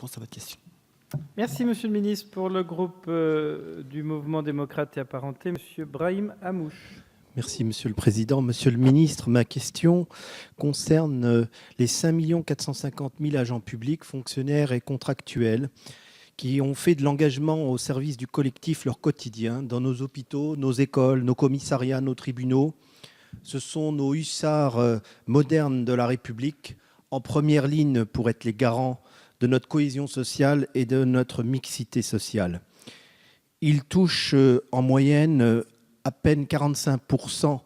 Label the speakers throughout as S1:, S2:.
S1: réponse à votre question.
S2: Merci, Monsieur le Ministre. Pour le groupe du Mouvement démocrate et apparenté, Monsieur Brahim Hamouche.
S3: Merci, Monsieur le Président. Monsieur le Ministre, ma question concerne les 5 450 000 agents publics, fonctionnaires et contractuels qui ont fait de l'engagement au service du collectif leur quotidien dans nos hôpitaux, nos écoles, nos commissariats, nos tribunaux. Ce sont nos hussards modernes de la République, en première ligne pour être les garants de notre cohésion sociale et de notre mixité sociale. Ils touchent en moyenne à peine 45%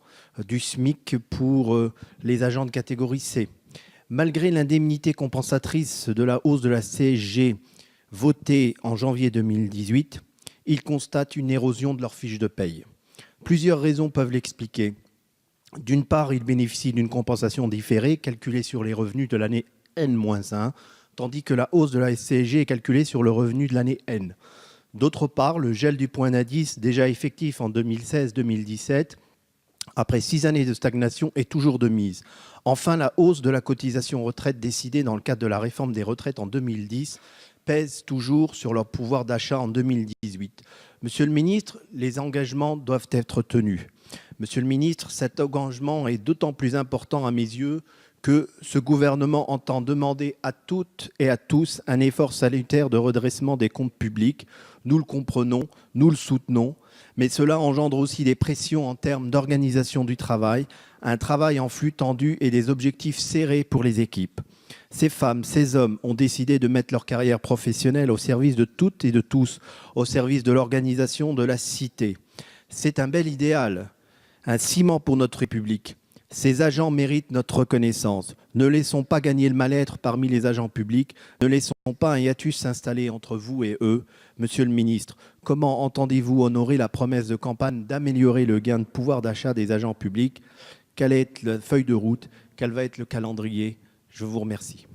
S3: du SMIC pour les agents de catégorie C. Malgré l'indemnité compensatrice de la hausse de la CSG votée en janvier 2018, ils constatent une érosion de leur fiche de paye. Plusieurs raisons peuvent l'expliquer. D'une part, ils bénéficient d'une compensation différée calculée sur les revenus de l'année N-1, tandis que la hausse de la CSG est calculée sur le revenu de l'année N. D'autre part, le gel du point d'indice, déjà effectif en 2016-2017, après 6 années de stagnation, est toujours de mise. Enfin, la hausse de la cotisation retraite décidée dans le cadre de la réforme des retraites en 2010 pèse toujours sur leur pouvoir d'achat en 2018. Monsieur le ministre, les engagements doivent être tenus. Monsieur le ministre, cet engagement est d'autant plus important à mes yeux que ce gouvernement entend demander à toutes et à tous un effort salutaire de redressement des comptes publics. Nous le comprenons, nous le soutenons, mais cela engendre aussi des pressions en termes d'organisation du travail, un travail en flux tendu et des objectifs serrés pour les équipes. Ces femmes, ces hommes ont décidé de mettre leur carrière professionnelle au service de toutes et de tous, au service de l'organisation de la cité. C'est un bel idéal, un ciment pour notre République. Ces agents méritent notre reconnaissance. Ne laissons pas gagner le mal-être parmi les agents publics. Ne laissons pas un hiatus s'installer entre vous et eux. Monsieur le ministre, comment entendez-vous honorer la promesse de campagne d'améliorer le gain de pouvoir d'achat des agents publics? Quelle est la feuille de route? Quel va être le calendrier? Je vous remercie.